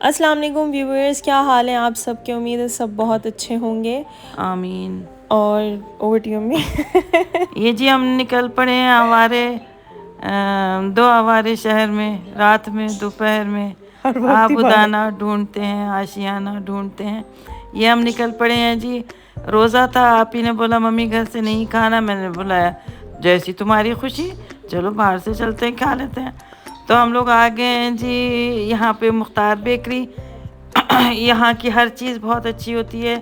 अस्सलाम वालेकुम व्यूअर्स, क्या हाल है आप सबके। उम्मीद है सब बहुत अच्छे होंगे। आमीन। और ओवर टू यू में ये जी हम निकल पड़े हैं हमारे दो हमारे शहर में, रात में दोपहर में हर वक्त ही बात आबुदाना ढूंढते हैं, आशियाना ढूंढते हैं। ये हम निकल पड़े हैं जी। रोज़ा था, आप ही ने बोला मम्मी घर से नहीं खाना, मैंने बुलाया जैसी तुम्हारी खुशी, चलो बाहर से चलते हैं खा लेते हैं। तो हम लोग आ गए हैं जी यहाँ पे मुख्तार बेकरी। यहाँ की हर चीज़ बहुत अच्छी होती है,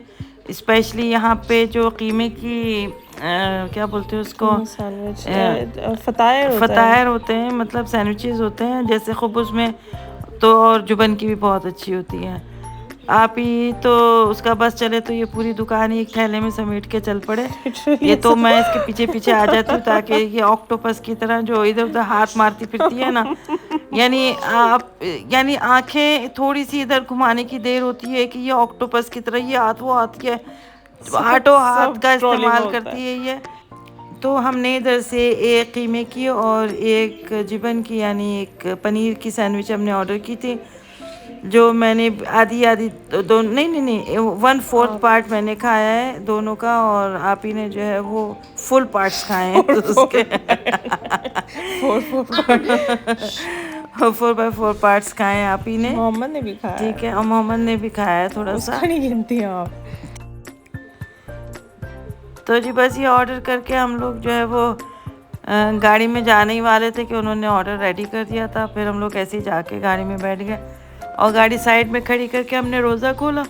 स्पेशली यहाँ पे जो कीमे की क्या बोलते हैं उसको, सैंडविच फतायर होता है। फतायर होते हैं, मतलब सैंडविचेस होते हैं जैसे खुबूस में। तो और जुबन की भी बहुत अच्छी होती है। आप ही तो उसका बस चले तो ये पूरी दुकान ही एक थैले में समेट के चल पड़े। लिटरली ये तो ऐसा मैं इसके पीछे पीछे आ जाती हूँ ताकि ये ऑक्टोपस की तरह जो इधर उधर हाथ मारती फिरती है ना, यानी आप यानी आंखें थोड़ी सी इधर घुमाने की देर होती है कि ये ऑक्टोपस की तरह ये हाथ वो हाथ के सब हाथों हाथ सब का ट्रॉली में इस्तेमाल होता करती है। है ये। तो हमने इधर से एक कीमे की और एक जिबन की यानी एक पनीर की सैंडविच हमने ऑर्डर की थी, जो मैंने आधी आधी दो नहीं नहीं नहीं 1/4 आप पार्ट मैंने खाया है दोनों का, और आप ही ने जो है वो फुल पार्ट्स खाए हैं फोर उसके। Four four four four 4/4 parts खाए हैं आप ही ने। मोहम्मद ने भी खाया ठीक है, है, और मोहम्मद ने भी खाया है थोड़ा सा। उसका नहीं गिनती हैं आप। तो जी बस ये ऑर्डर करके हम लोग जो है वो गाड़ी में जाने ही वाले थे कि उन्होंने ऑर्डर रेडी कर दिया था। फिर हम लोग ऐसे ही जाके गाड़ी में बैठ गए और गाड़ी साइड में खड़ी करके हमने रोज़ा खोला।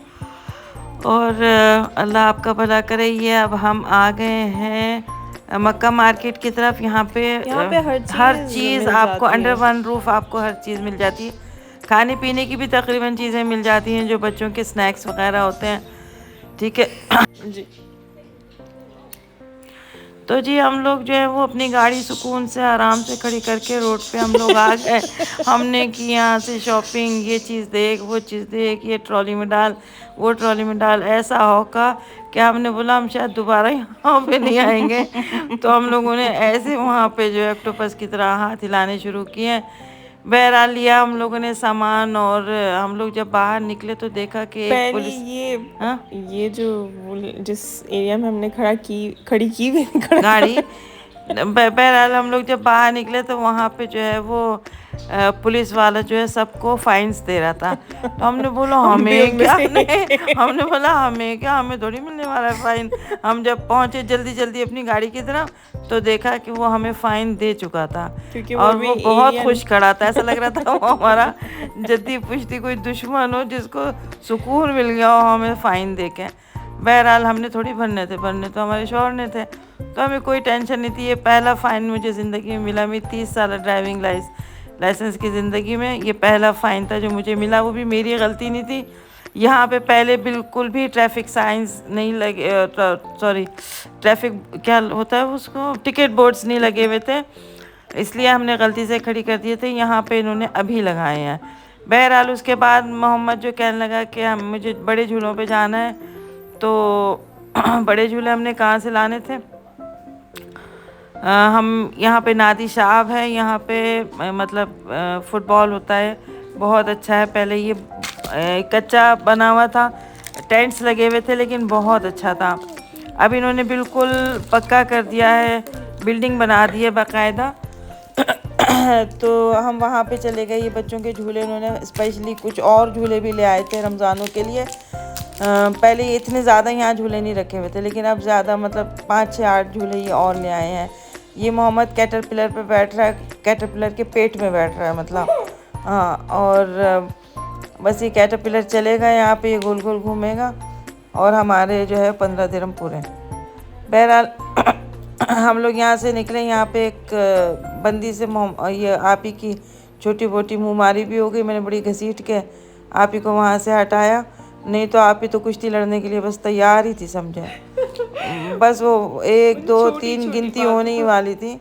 और अल्लाह आपका भला करे। ये अब हम आ गए हैं मक्का मार्केट की तरफ। यहाँ यहाँ पे हर हर चीज़ चीज़ मिल आपको जाती अंडर है। वन रूफ आपको हर चीज़ मिल जाती है। खाने पीने की भी तकरीबन चीज़ें मिल जाती हैं, जो बच्चों के स्नैक्स वगैरह होते हैं। ठीक है। जी तो जी हम लोग जो है वो अपनी गाड़ी सुकून से आराम से खड़ी करके रोड पे हम लोग आ गए। हमने की यहाँ से शॉपिंग, ये चीज़ देख वो चीज़ देख, ये ट्रॉली में डाल वो ट्रॉली में डाल, ऐसा होगा कि हमने बोला हम शायद दोबारा यहाँ पे नहीं आएंगे। तो हम लोगों ने ऐसे वहाँ पे जो है ऑक्टोपस की तरह हाथ हिलाने शुरू किए। बहरहाल लिया हम लोगों ने सामान, और हम लोग जब बाहर निकले तो देखा कि एक पहले पुलिस। ये हाँ, ये जो जिस एरिया में हमने खड़ी की भी नहीं, खड़ा गाड़ी। कर। बहरहाल हम लोग जब बाहर निकले तो वहाँ पे जो है वो पुलिस वाला जो है सबको फाइन्स दे रहा था। तो हमने बोला हम भी हमें उनमें क्या, से एक नहीं थे। हमने बोला हमें क्या, हमें थोड़ी मिलने वाला है फ़ाइन। हम जब पहुँचे जल्दी जल्दी अपनी गाड़ी की तरफ तो देखा कि वो हमें फ़ाइन दे चुका था, क्योंकि वो और अभी वो बहुत एरिया खुश खड़ा था। ऐसा लग रहा था वो हमारा जद्दी पुश्ती कोई दुश्मन हो जिसको सुकून मिल गया हो हमें फ़ाइन दे के। बहरहाल हमने थोड़ी भरने तो हमारे शौहर ने थे, तो हमें कोई टेंशन नहीं थी। ये पहला फ़ाइन मुझे ज़िंदगी में मिला। मेरी 30 साल ड्राइविंग लाइसेंस की ज़िंदगी में ये पहला फ़ाइन था जो मुझे मिला, वो भी मेरी गलती नहीं थी। यहाँ पे पहले बिल्कुल भी ट्रैफिक साइंस नहीं लगे, सॉरी ट्रैफिक क्या होता है उसको, टिकट बोर्ड्स नहीं लगे हुए थे, इसलिए हमने गलती से खड़ी कर दिए थे। यहाँ पे इन्होंने अभी लगाए हैं। बहरहाल उसके बाद मोहम्मद जो कहने लगा कि हम मुझे बड़े झूलों पे जाना है, तो बड़े झूले हमने कहाँ से लाने थे। हम यहाँ पे नादी शाब है, यहाँ पे मतलब फुटबॉल होता है, बहुत अच्छा है। पहले ये कच्चा बना हुआ था, टेंट्स लगे हुए थे, लेकिन बहुत अच्छा था। अब इन्होंने बिल्कुल पक्का कर दिया है, बिल्डिंग बना दी है बाकायदा। तो हम वहाँ पे चले गए। ये बच्चों के झूले उन्होंने स्पेशली कुछ और झूले भी ले आए थे रमज़ानों के लिए। पहले ये इतने ज़्यादा यहाँ झूले नहीं रखे हुए थे, लेकिन अब ज़्यादा मतलब 5 6 8 झूले ये और ले आए हैं। ये मोहम्मद कैटरपिलर पे बैठ रहा है, कैटरपिलर के पेट में बैठ रहा है मतलब। हाँ, और बस ये कैटरपिलर चलेगा यहाँ पे, ये गोल गोल घूमेगा, और हमारे जो है 15 दिरहम पूरे। बहरहाल हम लोग यहाँ से निकले। यहाँ पे एक बंदी से ये आप ही की छोटी मोटी मुँहमारी भी हो गई। मैंने बड़ी घसीट के आप ही को वहाँ से हटाया, नहीं तो आप ही तो कुश्ती लड़ने के लिए बस तैयार ही थी समझे। बस वो 1 2 छोटी 3 छोटी गिनती बात होने ही वाली थी,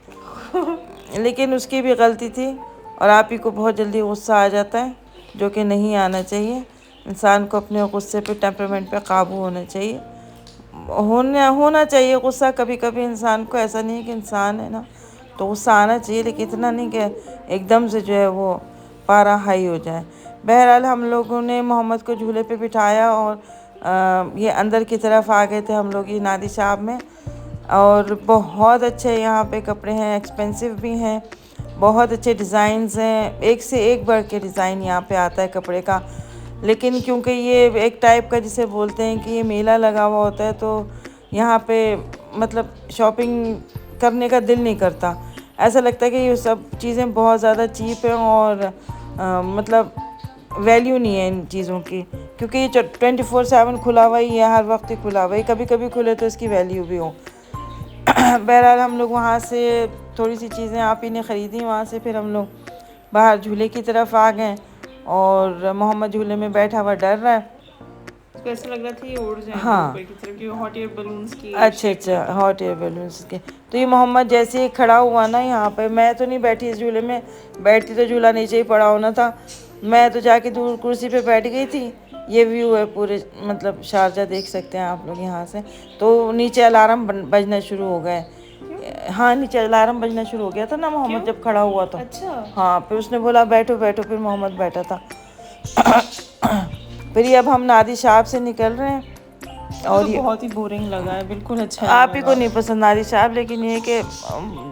लेकिन उसकी भी गलती थी। और आप ही को बहुत जल्दी गुस्सा आ जाता है, जो कि नहीं आना चाहिए। इंसान को अपने गुस्से पे, टेम्परामेंट पे काबू होना चाहिए, होना चाहिए गुस्सा कभी कभी इंसान को। ऐसा नहीं है कि इंसान है ना तो गुस्सा आना चाहिए, लेकिन इतना नहीं कि एकदम से जो है वो पारा हाई हो जाए। बहरहाल हम लोगों ने मोहम्मद को झूले पे बिठाया और ये अंदर की तरफ आ गए थे हम लोग ये नादी साहब में। और बहुत अच्छे यहाँ पे कपड़े हैं, एक्सपेंसिव भी हैं, बहुत अच्छे डिज़ाइंस हैं, एक से एक बढ़ के डिज़ाइन यहाँ पे आता है कपड़े का। लेकिन क्योंकि ये एक टाइप का जिसे बोलते हैं कि ये मेला लगा हुआ होता है, तो यहाँ पे मतलब शॉपिंग करने का दिल नहीं करता। ऐसा लगता है कि ये सब चीज़ें बहुत ज़्यादा चीप हैं और मतलब वैल्यू नहीं है इन चीज़ों की, क्योंकि ये 24/7 खुला हुआ ही है, हर वक्त ही खुला हुआ है, कभी कभी खुले तो इसकी वैल्यू भी हो। बहरहाल हम लोग वहाँ से थोड़ी सी चीज़ें आप ही ने ख़रीदी, वहाँ से फिर हम लोग बाहर झूले की तरफ आ गए और मोहम्मद झूले में बैठा हुआ डर रहा है। तो ऐसा लग रहा था ये उड़ जाएगा हाँ, ऊपर की तरफ, कि हॉट एयर बलून्स की अच्छा अच्छा, हॉट एयर बैलून्स के। तो ये मोहम्मद जैसे ही खड़ा हुआ ना यहाँ पे, मैं तो नहीं बैठी इस झूले में, बैठती तो झूला नीचे ही पड़ा होना था, मैं तो जाके दूर कुर्सी पे बैठ गई थी। ये व्यू है पूरे मतलब शारजा, देख सकते हैं आप लोग यहाँ से। तो नीचे अलार्म बजना शुरू हो गए। हाँ, नीचे अलार्म बजना शुरू हो गया था ना मोहम्मद जब खड़ा हुआ तो। अच्छा। हाँ, फिर उसने बोला बैठो बैठो, फिर मोहम्मद बैठा था। फिर ये अब हम नादी साहब से निकल रहे हैं और तो ये बहुत ही बोरिंग लगा है, बिल्कुल अच्छा आप ही को नहीं पसंद नादी साहब, लेकिन ये कि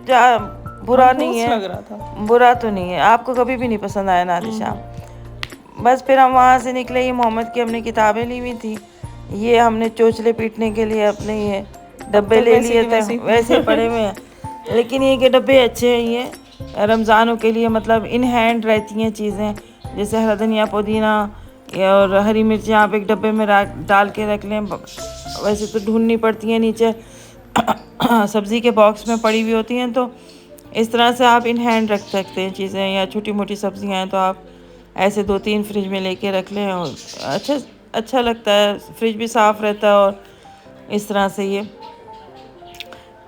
जा बुरा नहीं है, लग रहा था। बुरा तो नहीं है, आपको कभी भी नहीं पसंद आया नादी साहब। बस फिर हम वहाँ से निकले। ये मोहम्मद की हमने किताबें ली हुई थी, ये हमने चोचले पीटने के लिए अपने ये डब्बे ले लिए थे, वैसे पड़े हुए हैं। लेकिन ये के डब्बे अच्छे हैं, ये रमज़ानों के लिए मतलब इन हैंड रहती हैं चीज़ें, जैसे हरा धनिया, पुदीना और हरी मिर्च आप एक डब्बे में डाल के रख लें। वैसे तो ढूंढनी पड़ती हैं नीचे, सब्ज़ी के बॉक्स में पड़ी हुई होती हैं, तो इस तरह से आप इन हैंड रख सकते हैं चीज़ें, या छोटी मोटी सब्जियां हैं तो आप ऐसे 2-3 फ्रिज में लेके रख लें और अच्छा लगता है, फ्रिज भी साफ़ रहता है। और इस तरह से ये,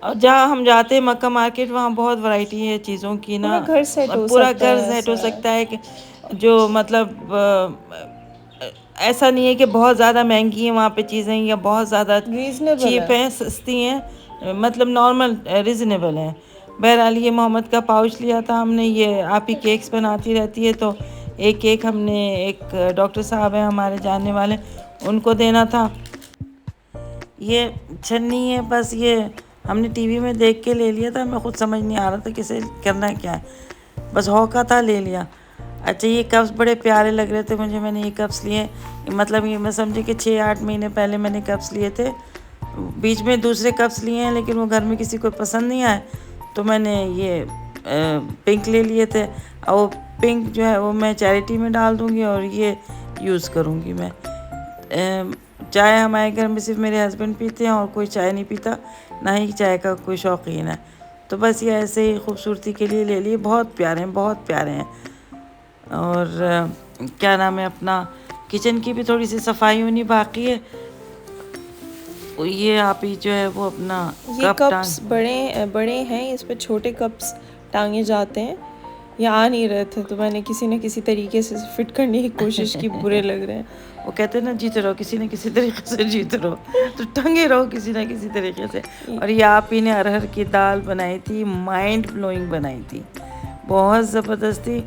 और जहाँ हम जाते हैं मक्का मार्केट, वहाँ बहुत वैरायटी है चीज़ों की ना, पूरा घर सेट हो पूरा सकता घर है सेट हो ऐसा। सकता है कि जो मतलब ऐसा नहीं है कि बहुत ज़्यादा महंगी है वहाँ पे चीज़ें या बहुत ज़्यादा रीजनेबल चीप है। हैं, सस्ती हैं, मतलब नॉर्मल रिजनेबल हैं। बहरहाल ये मोहम्मद का पाउच लिया था हमने, ये आप ही केक्स बनाती रहती है, तो एक केक हमने, एक डॉक्टर साहब हैं हमारे जानने वाले, उनको देना था। ये छन्नी है, बस ये हमने टीवी में देख के ले लिया था, मैं खुद समझ नहीं आ रहा था किसे करना क्या है, बस हौका था ले लिया। अच्छा, ये कप्स बड़े प्यारे लग रहे थे मुझे, मैंने ये कप्स लिए, मतलब ये मैं समझी कि 6-8 महीने पहले मैंने कप्स लिए थे। बीच में दूसरे कप्स लिए हैं, लेकिन वो घर में किसी को पसंद नहीं आए, तो मैंने ये पिंक ले लिए थे। और वो पिंक जो है वो मैं चैरिटी में डाल दूँगी और ये यूज़ करूँगी मैं। चाय हमारे घर में सिर्फ मेरे हस्बैंड पीते हैं और कोई चाय नहीं पीता, ना ही चाय का कोई शौकीन है, तो बस ये ऐसे ही खूबसूरती के लिए ले लिए। बहुत प्यारे हैं, बहुत प्यारे हैं। और क्या नाम है, अपना किचन की भी थोड़ी सी सफाई होनी बाकी है। ये आप ही जो है वो अपना ये कप्स बड़े हैं, इस पे छोटे कप्स टांगे जाते हैं, ये आ नहीं रहे थे, तो मैंने किसी न किसी तरीके से फिट करने की कोशिश की, बुरे लग रहे हैं। वो कहते हैं ना, जीते रहो किसी न किसी तरीके से, जीते रहो, तो टंगे रहो किसी न किसी तरीके से। और ये आप ही ने अरहर की दाल बनाई थी, माइंड ब्लोइंग बनाई थी, बहुत ज़बरदस्त थी।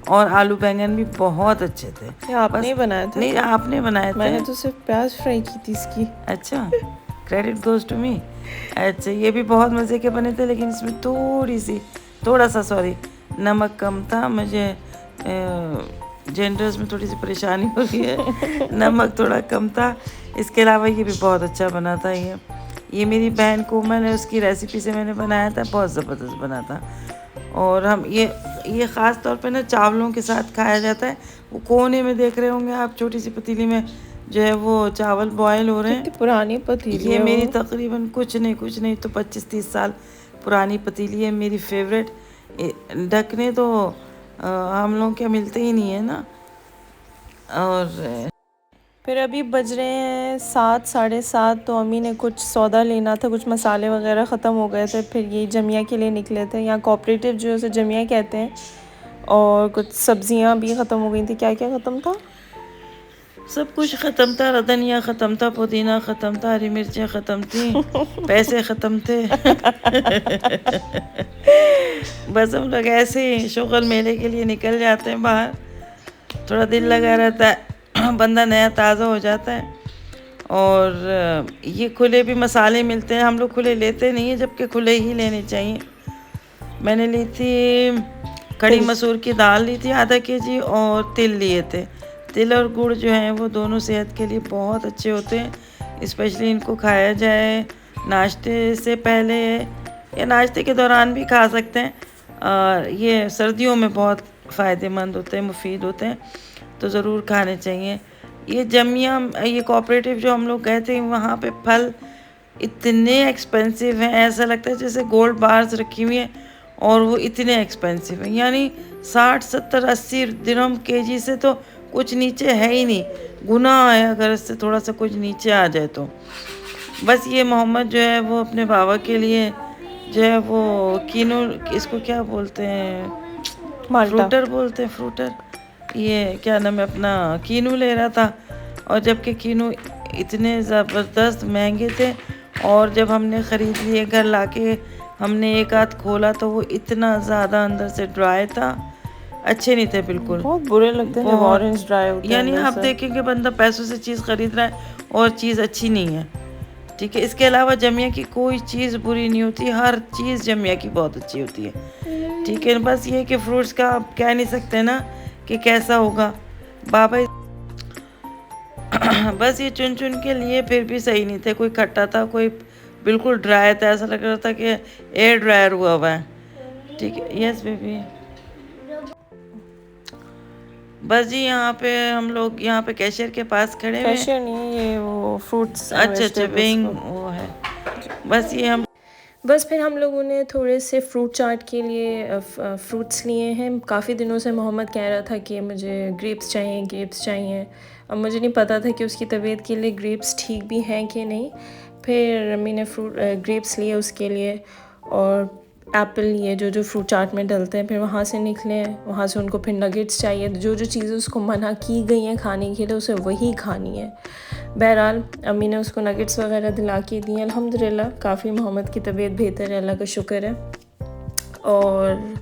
और आलू बैंगन भी बहुत अच्छे थे। ये आपने ही बनाया था? नहीं, आपने बनाया था, मैंने तो सिर्फ प्याज फ्राई की थी इसकी। अच्छा, क्रेडिट गोज़ टू मी। अच्छा, ये भी बहुत मज़े के बने थे, लेकिन इसमें थोड़ा सा नमक कम था। मुझे जेंडर्स में थोड़ी सी परेशानी हो रही है, नमक थोड़ा कम था। इसके अलावा ये भी बहुत अच्छा बना था। ये मेरी बहन को, मैंने उसकी रेसिपी से मैंने बनाया था, बहुत ज़बरदस्त बना था। और हम ये ख़ास तौर पे ना चावलों के साथ खाया जाता है। वो कोने में देख रहे होंगे आप, छोटी सी पतीली में जो है वो चावल बॉयल हो रहे हैं। पुरानी पतीली ये मेरी तकरीबन कुछ नहीं तो 25-30 साल पुरानी पतीली है, मेरी फेवरेट। ढकने तो हम लोग क्या मिलते ही नहीं है ना। और फिर अभी बज रहे हैं 7, 7:30, तो अम्मी ने कुछ सौदा लेना था, कुछ मसाले वगैरह ख़त्म हो गए थे, फिर ये जमिया के लिए निकले थे। यहाँ कोऑपरेटिव जो है उसे जमिया कहते हैं। और कुछ सब्जियाँ भी ख़त्म हो गई थी। क्या क्या ख़त्म था? सब कुछ ख़त्म था, धनिया ख़त्म था, पुदीना ख़त्म था, हरी मिर्चें ख़त्म थी, पैसे ख़त्म थे। बस हम लोग ऐसे ही शुगल मेले के लिए निकल जाते हैं बाहर, थोड़ा दिल लगा रहता है, बंदा नया ताज़ा हो जाता है। और ये खुले भी मसाले मिलते हैं, हम लोग खुले लेते नहीं हैं, जबकि खुले ही लेने चाहिए। मैंने ली थी खड़ी मसूर की दाल, ली थी आधा केजी, और तिल लिए थे। तिल और गुड़ जो हैं वो दोनों सेहत के लिए बहुत अच्छे होते हैं। स्पेशली इनको खाया जाए नाश्ते से पहले या नाश्ते के दौरान भी खा सकते हैं। ये सर्दियों में बहुत फ़ायदेमंद होते हैं, मुफीद होते हैं, तो ज़रूर खाने चाहिए। ये जमिया, ये कोऑपरेटिव जो हम लोग गए थे, वहाँ पे फल इतने एक्सपेंसिव हैं, ऐसा लगता है जैसे गोल्ड बार्स रखी हुई हैं, और वो इतने एक्सपेंसिव हैं, यानी 60 70 80 दिरहम केजी से तो कुछ नीचे है ही नहीं। गुनाह है अगर इससे थोड़ा सा कुछ नीचे आ जाए तो। बस ये मोहम्मद जो है वो अपने बाबा के लिए जो है वो कीनू, इसको क्या बोलते हैं, फ्रूटर बोलते हैं, फ्रूटर, ये क्या नाम है अपना, कीनू ले रहा था। और जबकि कीनू इतने ज़बरदस्त महंगे थे, और जब हमने ख़रीद लिए घर लाके हमने एक आध खोला तो वो इतना ज़्यादा अंदर से ड्राई था, अच्छे नहीं थे बिल्कुल, बहुत बुरे लगते हैं ऑरेंज ड्राई होते हैं। यानी आप देखेंगे बंदा पैसों से चीज़ ख़रीद रहा है और चीज़ अच्छी नहीं है। ठीक है, इसके अलावा जमिया की कोई चीज़ बुरी नहीं होती, हर चीज़ जमिया की बहुत अच्छी होती है। ठीक है, बस ये कि फ्रूट्स का आप कह नहीं सकते ना कि कैसा होगा बाबा। बस ये चुन चुन के लिए फिर भी सही नहीं थे, कोई खट्टा था, कोई बिल्कुल ड्राई था, ऐसा लग रहा था कि एयर ड्रायर हुआ हुआ है। ठीक है, यस बेबी। बस जी यहाँ पे हम लोग यहाँ पे कैशियर के पास खड़े हैं। कैशियर नहीं, ये वो फ्रूट्स, अच्छा वेइंग वो है। बस ये हम बस फिर हम लोगों ने थोड़े से फ्रूट चाट के लिए फ्रूट्स लिए हैं। काफ़ी दिनों से मोहम्मद कह रहा था कि मुझे ग्रेप्स चाहिए, ग्रेप्स चाहिए। अब मुझे नहीं पता था कि उसकी तबीयत के लिए ग्रेप्स ठीक भी हैं कि नहीं। फिर मैंने ग्रेप्स लिए उसके लिए, और एप्पल लिए जो फ्रूट चाट में डलते हैं। फिर वहाँ से निकले, वहाँ से उनको फिर नगेट्स चाहिए, जो चीज़ें उसको मना की गई हैं खाने के लिए उसे वही खानी है। बहरहाल अम्मी ने उसको नगेट्स वगैरह दिला के दिए। अल्हम्दुलिल्लाह काफ़ी मोहम्मद की तबीयत बेहतर है, अल्लाह का शुक्र है। और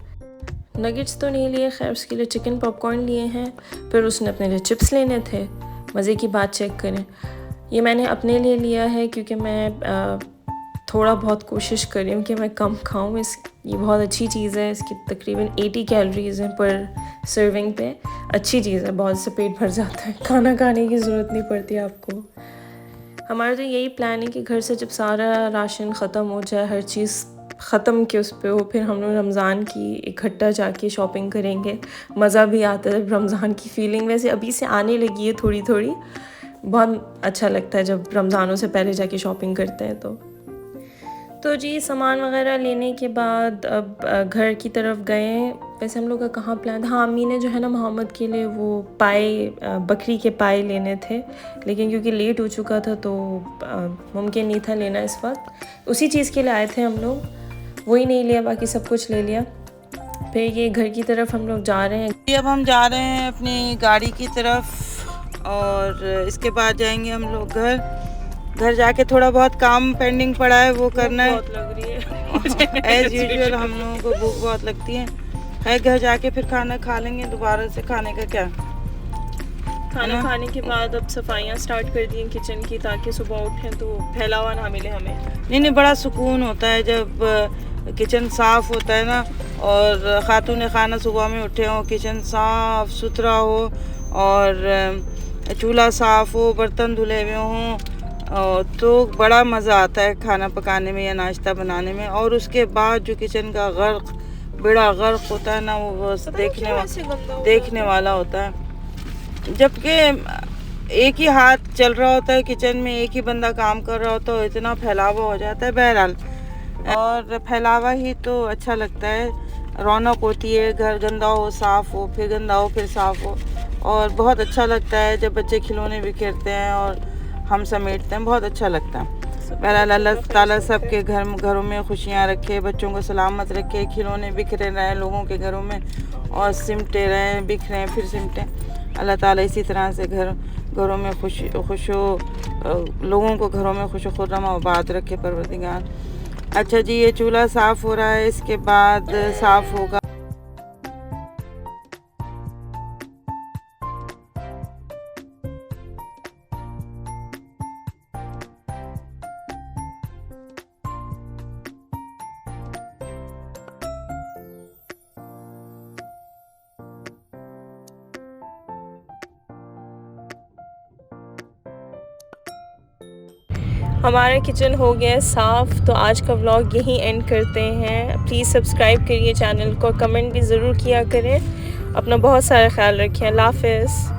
नगेट्स तो नहीं लिए, खैर उसके लिए चिकन पॉपकॉर्न लिए हैं। फिर उसने अपने लिए चिप्स लेने थे। मज़े की बात चेक करें, ये मैंने अपने लिए लिया है क्योंकि मैं थोड़ा बहुत कोशिश कर रही हूँ कि मैं कम खाऊँ। ये बहुत अच्छी चीज़ है, इसकी तकरीबन 80 कैलोरीज़ हैं पर सर्विंग पे। अच्छी चीज़ है, बहुत से पेट भर जाता है, खाना खाने की ज़रूरत नहीं पड़ती आपको। हमारा तो यही प्लान है कि घर से जब सारा राशन ख़त्म हो जाए, हर चीज़ ख़त्म के उस पे हो, फिर हम लोग रमज़ान की इकट्ठा जाके शॉपिंग करेंगे। मज़ा भी आता है रमज़ान की फ़ीलिंग वैसे अभी से आने लगी है थोड़ी थोड़ी। बहुत अच्छा लगता है जब रमज़ानों से पहले जाके शॉपिंग करते हैं। तो जी सामान वगैरह लेने के बाद अब घर की तरफ गए। वैसे हम लोग का कहाँ प्लान था, हाँ अम्मी ने जो है ना मोहम्मद के लिए वो पाए, बकरी के पाए लेने थे, लेकिन क्योंकि लेट हो चुका था तो मुमकिन नहीं था लेना इस वक्त। उसी चीज़ के लिए आए थे हम लोग, वही नहीं लिया, बाकी सब कुछ ले लिया। फिर ये घर की तरफ हम लोग जा रहे हैं। अब हम जा रहे हैं अपनी गाड़ी की तरफ, और इसके बाद जाएंगे हम लोग घर जाके थोड़ा बहुत काम पेंडिंग पड़ा है वो करना है। बहुत लग रही है एज यूजुअल हम लोगों को भूख बहुत लगती है। घर जाके फिर खाना खा लेंगे दोबारा से। खाने का क्या, खाना खाने के बाद अब सफाइयाँ स्टार्ट कर दी किचन की, ताकि सुबह उठें तो फैलावा ना मिले हमें। नहीं बड़ा सुकून होता है जब किचन साफ़ होता है ना, और ख़ातून खाना सुबह में उठे हो, किचन साफ़ सुथरा हो, और चूल्हा साफ़ हो, बर्तन धुले हुए हों, तो बड़ा मज़ा आता है खाना पकाने में या नाश्ता बनाने में। और उसके बाद जो किचन का गर्क, बड़ा गर्क होता है ना, वो बस देखने वाला होता है। जबकि एक ही हाथ चल रहा होता है किचन में, एक ही बंदा काम कर रहा होता है, इतना फैलावा हो जाता है। बहरहाल, और फैलावा ही तो अच्छा लगता है, रौनक होती है। घर गंदा हो साफ़ हो, फिर गंदा हो फिर साफ़ हो, और बहुत अच्छा लगता है जब बच्चे खिलौने बिखेरते हैं और हम समेटते हैं, बहुत अच्छा लगता है। बहरहाल अल्लाह ताला सबके घरों में खुशियाँ रखे, बच्चों को सलामत रखे, खिलौने बिखरे रहें लोगों के घरों में, और सिमटे रहें, बिखरें फिर सिमटें। अल्लाह ताला इसी तरह से घरों में लोगों को घरों में खुश खुर्रम आबाद रखे परवरदिगार। अच्छा जी, ये चूल्हा साफ़ हो रहा है, इसके बाद साफ़ होगा। हमारा किचन हो गया है साफ़, तो आज का व्लॉग यहीं एंड करते हैं। प्लीज़ सब्सक्राइब करिए चैनल को, कमेंट भी ज़रूर किया करें। अपना बहुत सारा ख्याल रखिए। अल्लाह हाफ़िज़।